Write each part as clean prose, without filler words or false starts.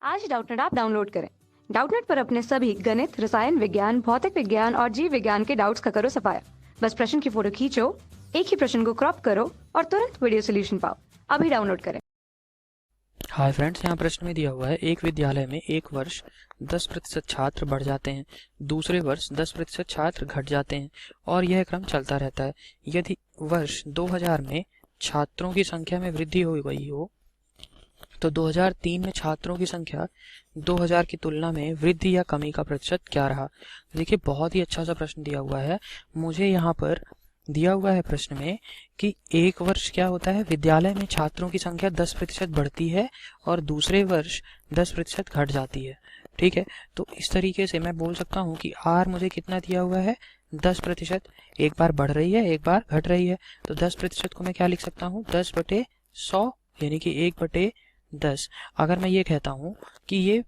आज Doubtnut app download करें। Doubtnut पर अपने सभी गणित, रसायन विज्ञान, भौतिक विज्ञान और जीव विज्ञान के डाउट्स का करो सफाया। बस प्रश्न की फोटो खींचो, एक ही प्रश्न को क्रॉप करो और तुरंत वीडियो सोल्यूशन पाओ। अभी डाउनलोड करें। हाय फ्रेंड्स, यहाँ प्रश्न में दिया हुआ है एक विद्यालय में एक वर्ष 10% छात्र बढ़ जाते हैं, दूसरे वर्ष 10% छात्र घट जाते हैं और यह क्रम चलता रहता है। यदि वर्ष 2000 में छात्रों की संख्या में वृद्धि हो गई हो तो 2003 में छात्रों की संख्या 2000 की तुलना में वृद्धि या कमी का प्रतिशत क्या रहा। देखिए, बहुत ही अच्छा सा प्रश्न दिया हुआ है। मुझे यहाँ पर दिया हुआ है प्रश्न में कि एक वर्ष क्या होता है, विद्यालय में छात्रों की संख्या 10% बढ़ती है और दूसरे वर्ष 10% घट जाती है। ठीक है, तो इस तरीके से मैं बोल सकता हूँ कि आर मुझे कितना दिया हुआ है, 10%। एक बार बढ़ रही है, एक बार घट रही है, तो 10% को मैं क्या लिख सकता हूँ, 10/100 यानी कि 1/10। अगर मैं ये कहता हूँ कि ये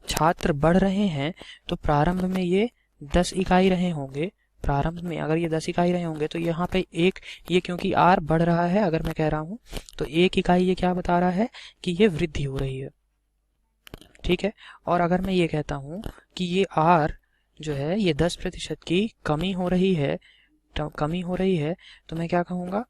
छात्र बढ़ रहे हैं तो प्रारंभ में ये 10 इकाई रहे होंगे। प्रारंभ में अगर ये 10 इकाई रहे होंगे तो यहाँ पे एक, ये क्योंकि आर बढ़ रहा है, अगर मैं कह रहा हूँ तो 1 इकाई ये क्या बता रहा है कि ये वृद्धि हो रही है। ठीक है, और अगर मैं ये कहता हूँ कि ये आर जो है ये 10% की कमी हो रही है, तो मैं क्या कहूँगा,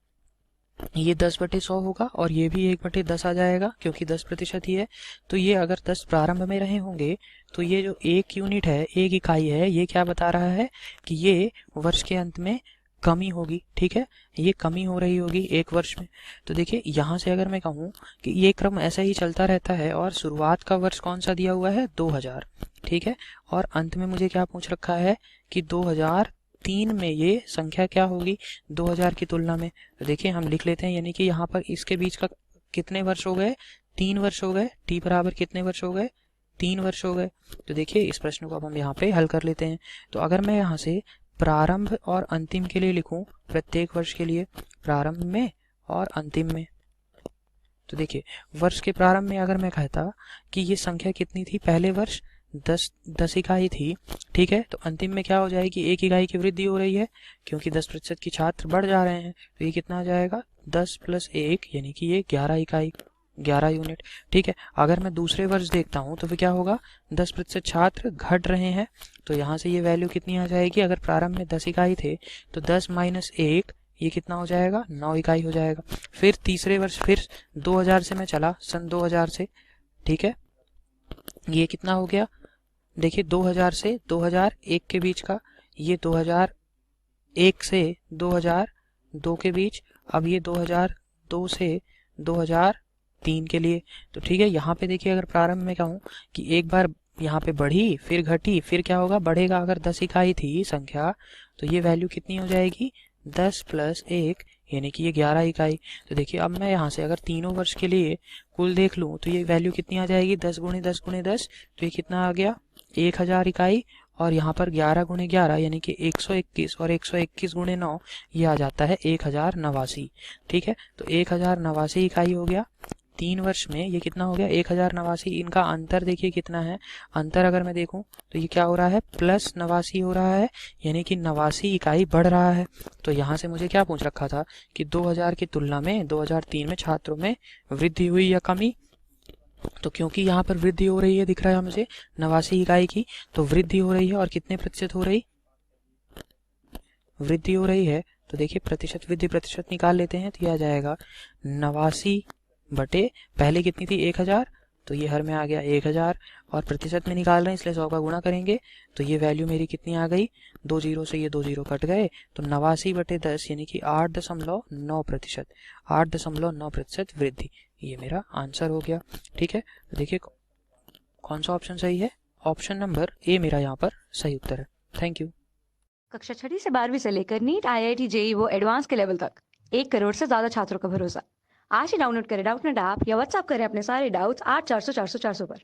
ये 10/100 होगा और ये भी 1/10 आ जाएगा क्योंकि 10% ही है। तो ये अगर 10 प्रारंभ में रहे होंगे तो ये जो 1 यूनिट है, 1 इकाई है, ये क्या बता रहा है कि ये वर्ष के अंत में कमी होगी। ठीक है, ये कमी हो रही होगी एक वर्ष में। तो देखिए, यहाँ से अगर मैं कहूँ कि ये क्रम ऐसा ही चलता रहता है और शुरुआत का वर्ष कौन सा दिया हुआ है, 2000। ठीक है, और अंत में मुझे क्या पूछ रखा है कि 2003 में ये संख्या क्या होगी 2000 की तुलना में। तो देखिए, हम लिख लेते हैं, यानी कि यहाँ पर इसके बीच का कितने वर्ष हो गए, 3 वर्ष हो गए। टी बराबर कितने वर्ष हो गए, 3 वर्ष हो गए। तो देखिए, इस प्रश्न को अब हम यहाँ पे हल कर लेते हैं। तो अगर मैं यहाँ से प्रारंभ और अंतिम के लिए लिखूं, प्रत्येक वर्ष के लिए प्रारंभ में और अंतिम में, तो देखिए, वर्ष के प्रारंभ में अगर मैं कहता कि ये संख्या कितनी थी, पहले वर्ष 10 इकाई थी। ठीक है, तो अंतिम में क्या हो जाएगी, 1 इकाई की वृद्धि हो रही है क्योंकि 10% की छात्र बढ़ जा रहे हैं। तो ये कितना आ जाएगा, 10 + 1 यानी कि ये 11 इकाई, 11 यूनिट। ठीक है, अगर मैं दूसरे वर्ष देखता हूँ तो फिर क्या होगा, 10% छात्र घट रहे हैं। तो यहाँ से ये वैल्यू कितनी आ जाएगी, अगर प्रारंभ में 10 इकाई थे तो 10 - 1 ये कितना हो जाएगा, 9 इकाई हो जाएगा। फिर तीसरे वर्ष फिर 2000 से मैं चला, सन 2000 से। ठीक है, ये कितना हो गया, देखिए 2000 से 2001 के बीच का, ये 2001 से 2002 के बीच, अब ये 2002 से 2003 के लिए। तो ठीक है, यहाँ पे देखिए, अगर प्रारंभ में कहूँ कि एक बार यहाँ पे बढ़ी फिर घटी, फिर क्या होगा, बढ़ेगा। अगर 10 इकाई थी संख्या तो ये वैल्यू कितनी हो जाएगी, 10 + 1 यानी कि ये 11 इकाई। तो देखिए, अब मैं यहाँ से अगर तीनों वर्ष के लिए कुल देख लूँ तो ये वैल्यू कितनी आ जाएगी, 10 × 10 × 10, तो ये कितना आ गया, 1000 इकाई। और यहाँ पर 11 × 11 यानी कि 121 और 121 × 9 ये आ जाता है 1089। ठीक है, तो 1089 इकाई हो गया। 3 वर्ष में ये कितना हो गया, 1089। इनका अंतर देखिए कितना है, अंतर अगर मैं देखूं तो ये क्या हो रहा है, +89 हो रहा है, यानी कि 89 इकाई बढ़ रहा है। तो यहाँ से मुझे क्या पूछ रखा था कि 2000 की तुलना में 2003 में छात्रों में वृद्धि हुई या कमी। तो क्योंकि यहाँ पर वृद्धि हो रही है, दिख रहा है मुझे 89 इकाई की, तो वृद्धि हो रही है। और कितने प्रतिशत हो रही, वृद्धि हो रही है, तो देखिए प्रतिशत वृद्धि प्रतिशत निकाल लेते हैं तो यह आ जाएगा 89 बटे पहले कितनी थी, 1000, तो ये हर में आ गया 1000 और प्रतिशत में निकाल रहे हैं इसलिए 100 का गुणा करेंगे तो ये वैल्यू मेरी कितनी आ गई, 2 जीरो से ये 2 जीरो कट गए, तो 89/10 यानी कि 8.9%, 8.9% वृद्धि, ये मेरा आंसर हो गया। ठीक है, तो देखिए कौन सा ऑप्शन सही है, ऑप्शन नंबर ए मेरा यहाँ पर सही उत्तर है। Thank you. कक्षा 6 से 12वीं से लेकर नीट, IIT, JEE वो एडवांस के लेवल तक 1 करोड़ से ज्यादा छात्रों का भरोसा। आज ही डाउनलोड करें डाउटनेट ऐप या व्हाट्सएप करें अपने सारे डाउट्स 8400 400 400 पर।